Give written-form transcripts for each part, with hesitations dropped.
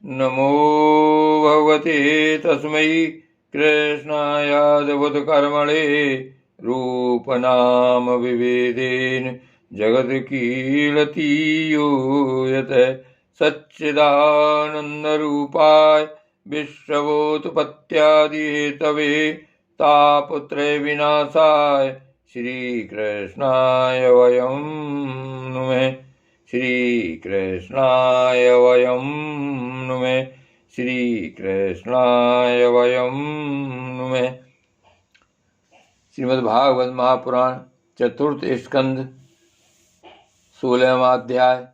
नमो भगवते तस्मै कृष्णायादभुतकर्मणे रूपनाम विभेदेन जगत्कीलतीयो यतः सच्चिदानन्दरूपाय विश्वोत्पत्त्यादिहेतवे तापत्रय विनाशाय श्रीकृष्णाय वयं नुमः। श्रीकृष्णाय वयं नुमः। श्रीकृष्णाय वयं नुमः। श्रीमद्भागवत महापुराण चतुर्थ स्कंद 16वां अध्याय।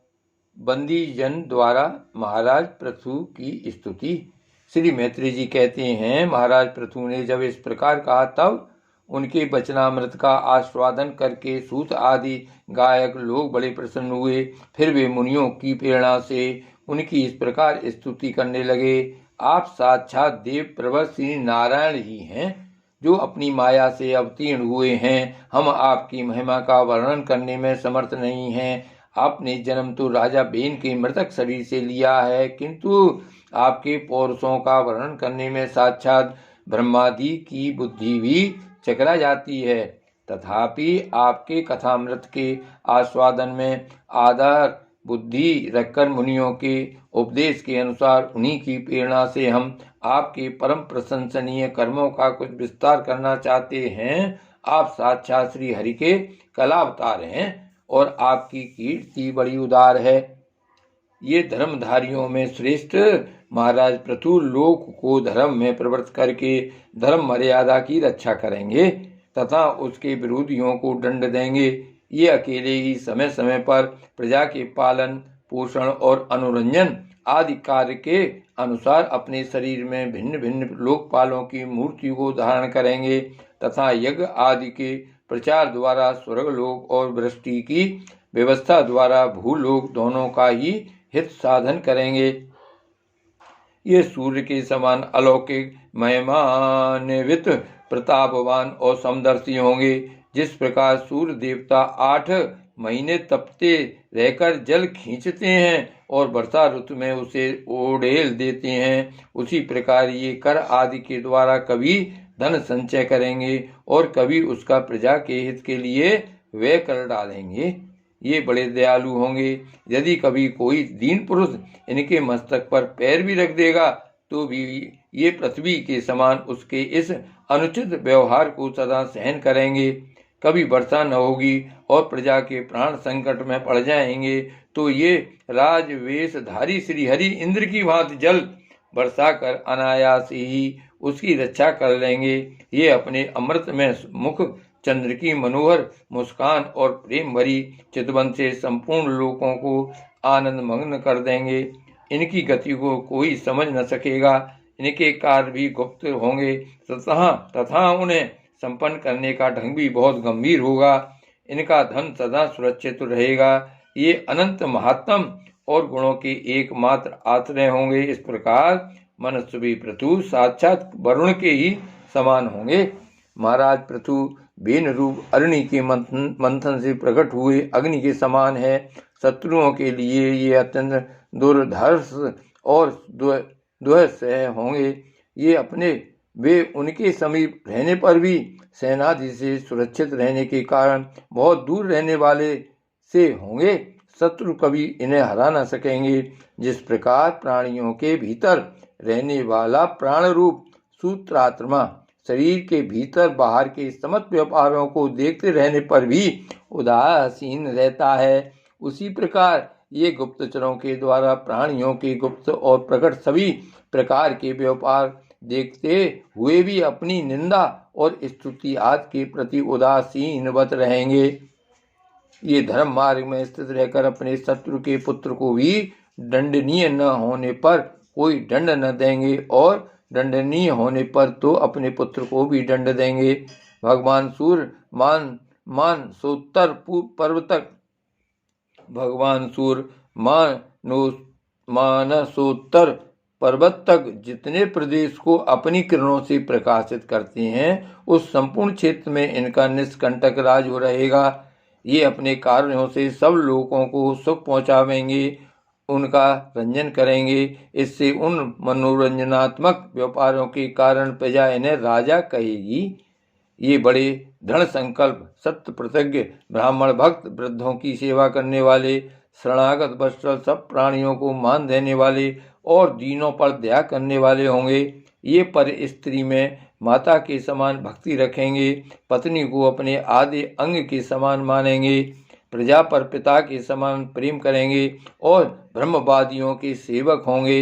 बंदी जन द्वारा महाराज पृथु की स्तुति। श्री मैत्री जी कहते हैं, महाराज पृथु ने जब इस प्रकार कहा तब उनके वचनामृत का आस्वादन करके सूत आदि गायक लोग बड़े प्रसन्न हुए। फिर वे मुनियों की प्रेरणा से उनकी इस प्रकार स्तुति करने लगे। आप साक्षात देव प्रवर श्री नारायण ही हैं, जो अपनी माया से अवतीर्ण हुए हैं। हम आपकी महिमा का वर्णन करने में समर्थ नहीं हैं। आपने जन्म तो राजा बेन के मृतक शरीर से लिया है, किंतु आपके पौरुषों का वर्णन करने में साक्षात ब्रह्मादि की बुद्धि भी चकरा जाती है। तथापि आपके कथामृत के आस्वादन में आधार बुद्धि रखकर मुनियों के उपदेश के अनुसार उन्हीं की प्रेरणा से हम आपके परम प्रशंसनीय कर्मों का कुछ विस्तार करना चाहते हैं। आप साक्षात श्री हरि के कलावतार हैं और आपकी कीर्ति बड़ी उदार है। ये धर्मधारियों में श्रेष्ठ महाराज पृथु लोक को धर्म में प्रवृत्त करके धर्म मर्यादा की रक्षा करेंगे तथा उसके विरोधियों को दंड देंगे। ये अकेले ही समय समय पर प्रजा के पालन पोषण और अनुरंजन आदि कार्य के अनुसार अपने शरीर में भिन्न भिन्न लोकपालों की मूर्ति को धारण करेंगे तथा यज्ञ आदि के प्रचार द्वारा स्वर्गलोक और वृष्टि की व्यवस्था द्वारा भूलोक दोनों का ही हित साधन करेंगे। ये सूर्य के समान अलौकिक महिमान्वित प्रतापवान और समदर्शी होंगे। जिस प्रकार सूर्य देवता 8 महीने तपते रहकर जल खींचते हैं और वर्षा ऋतु में उसे ओढ़ेल देते हैं, उसी प्रकार ये कर आदि के द्वारा कभी धन संचय करेंगे और कभी उसका प्रजा के हित के लिए व्यय कर डालेंगे। ये बड़े दयालु होंगे। यदि कभी कोई दीन पुरुष इनके मस्तक पर पैर भी रख देगा तो भी ये पृथ्वी के समान उसके इस अनुचित व्यवहार को सदा सहन करेंगे। कभी वर्षा न होगी और प्रजा के प्राण संकट में पड़ जाएंगे तो ये राजवेशधारी श्री हरि इंद्र की भांति जल बरसा कर अनायास ही उसकी रक्षा कर लेंगे। ये अपने अमृत में मुख चंद्र की मनोहर मुस्कान और प्रेम भरी चितवन से संपूर्ण लोगों को आनंद मग्न कर देंगे। इनकी गति को कोई समझ न सकेगा। इनके कार्य भी गुप्त होंगे तथा उन्हें संपन्न करने का ढंग भी बहुत गंभीर होगा। इनका धन सदा सुरक्षित रहेगा। ये अनंत महात्म और गुणों के एकमात्र आश्रय होंगे। इस प्रकार मनुष्य भी पृथु साक्षात वरुण के ही समान होंगे। महाराज पृथु बेन रूप अग्नि के मंथन से प्रकट हुए अग्नि के समान है। शत्रुओं के लिए ये अत्यंत दुर्धर्ष और दुस्सह होंगे। वे उनके समीप रहने पर भी सेनादि से सुरक्षित रहने के कारण बहुत दूर रहने वाले से होंगे। शत्रु कभी इन्हें हरा न सकेंगे। जिस प्रकार प्राणियों के भीतर रहने वाला प्राण रूप सूत्रात्मा शरीर के भीतर बाहर के समस्त व्यापारों को देखते रहने पर भी उदासीन रहता है, उसी प्रकार ये गुप्तचरों के द्वारा प्राणियों के गुप्त और प्रकट सभी प्रकार के व्यापार देखते हुए भी अपनी निंदा और स्तुति आदि के प्रति उदासीनवत रहेंगे। ये धर्म मार्ग में स्थित रहकर अपने शत्रु के पुत्र को भी दंडनीय न होने पर कोई दंड न देंगे और दंडनीय होने पर तो अपने पुत्र को भी दंड देंगे। भगवान सूर्य मानसोत्तर पर्वत तक जितने प्रदेश को अपनी किरणों से प्रकाशित करते हैं, उस संपूर्ण क्षेत्र में इनका निष्कंटक राज हो रहेगा। ये अपने कार्यों से सब लोगों को सुख पहुंचावेंगे उनका रंजन करेंगे। इससे उन मनोरंजनात्मक व्यापारों के कारण प्रजा इन्हें राजा कहेगी। ये बड़े दृढ़ संकल्प, सत्य प्रतिज्ञ, ब्राह्मण भक्त, वृद्धों की सेवा करने वाले, शरणागत वत्सल, सब प्राणियों को मान देने वाले और दीनों पर दया करने वाले होंगे। ये पर स्त्री में माता के समान भक्ति रखेंगे, पत्नी को अपने आदि अंग के समान मानेंगे, प्रजा पर पिता के समान प्रेम करेंगे और ब्रह्मवादियों के सेवक होंगे।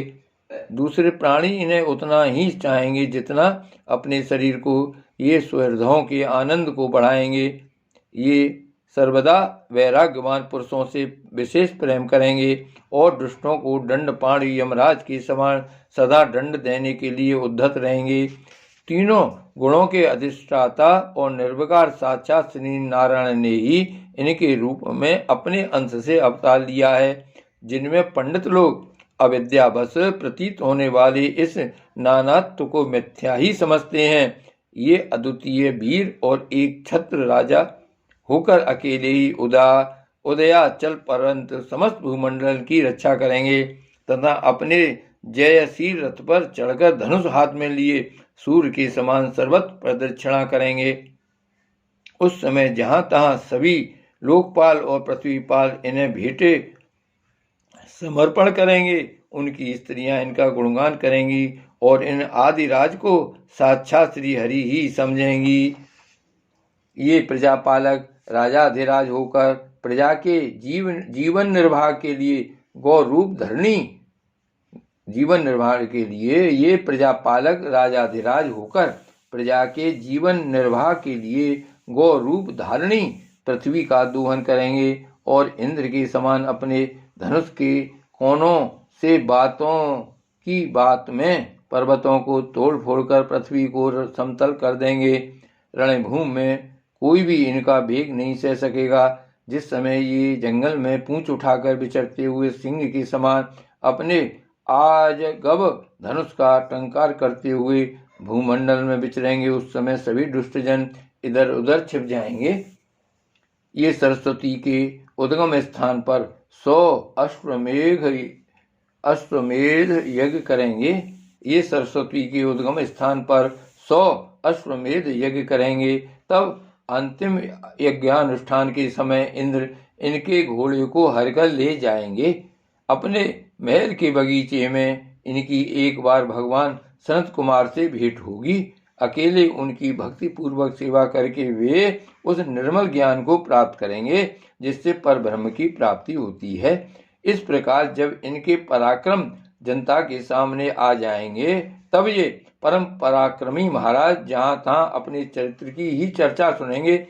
दूसरे प्राणी इन्हें उतना ही चाहेंगे जितना अपने शरीर को। ये सुहृदों के आनंद को बढ़ाएंगे। ये सर्वदा वैराग्यवान पुरुषों से विशेष प्रेम करेंगे और दुष्टों को दंडपाण यमराज के समान सदा दंड देने के लिए उद्धत रहेंगे। तीनों गुणों के अधिष्ठाता और निर्विकार साक्षात श्री नारायण ने ही इनके रूप में अपने अंश से अवतार लिया है, जिनमें पंडित लोग अविद्यावश प्रतीत होने वाले इस नानात्व को मिथ्या ही समझते हैं। ये अद्वितीय वीर और एक छत्र राजा होकर अकेले ही उदयाचल परंत समस्त भूमंडल की रक्षा करेंगे तथा अपने जयशील रथ पर चढ़कर धनुष हाथ में लिए सूर्य के समान सर्वत्र प्रदक्षिणा करेंगे। उस समय जहां तहां सभी लोकपाल और पृथ्वीपाल इन्हें भेंटे समर्पण करेंगे। उनकी स्त्रियां इनका गुणगान करेंगी और इन आदिराज को साक्षात श्री हरि ही समझेंगी। ये प्रजापालक राजाधिराज होकर प्रजा के जीवन निर्वाह के लिए गौरूप धरणी जीवन निर्वाह के लिए ये प्रजापालक राजाधिराज होकर प्रजा के जीवन निर्वाह के लिए गौरूप धारणी पृथ्वी का दोहन करेंगे और इंद्र के समान अपने धनुष के कोनों से बातों की बात में पर्वतों को तोड़ फोड़कर पृथ्वी को समतल कर देंगे। रणभूमि में कोई भी इनका वेग नहीं सह सकेगा। जिस समय ये जंगल में पूंछ उठाकर विचरते हुए सिंह के समान अपने आजगब धनुष का टंकार करते हुए भूमंडल में विचरेंगे, उस समय सभी दुष्टजन इधर उधर छिप जाएंगे। ये सरस्वती के उद्गम स्थान पर 100 अश्वमेध यज्ञ करेंगे। ये सरस्वती के उद्गम स्थान पर 100 अश्वमेध यज्ञ करेंगे। तब अंतिम यज्ञानुष्ठान के समय इंद्र इनके घोड़े को हरकर ले जाएंगे। अपने महल के बगीचे में इनकी एक बार भगवान सनत कुमार से भेंट होगी। अकेले उनकी भक्ति पूर्वक सेवा करके वे उस निर्मल ज्ञान को प्राप्त करेंगे जिससे परब्रह्म की प्राप्ति होती है। इस प्रकार जब इनके पराक्रम जनता के सामने आ जाएंगे तब ये परम पराक्रमी महाराज जहां तहां अपने चरित्र की ही चर्चा सुनेंगे।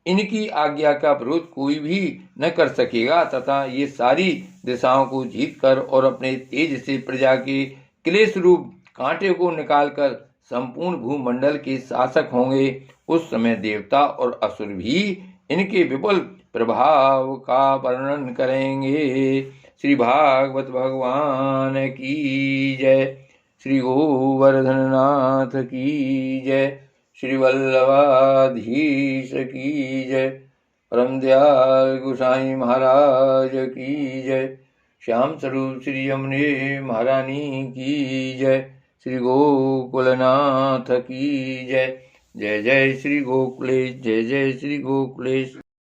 इनकी आज्ञा का विरोध कोई भी न कर सकेगा तथा ये सारी दिशाओं को जीतकर और अपने तेज से प्रजा के क्लेश रूप कांटे को निकालकर संपूर्ण भूमंडल के शासक होंगे। उस समय देवता और असुर भी इनके विपुल प्रभाव का वर्णन करेंगे। श्री भागवत भगवान की जय। श्री गोवर्धननाथ की जय। श्री वल्लभाधीश की जय। परम दयाल गोसाई महाराज की जय। श्याम स्वरूप श्री यमुने महारानी की जय। श्री गोकुलनाथ की जय। जय जय श्री गोकुलेश, जय जय श्री गोकुलेश।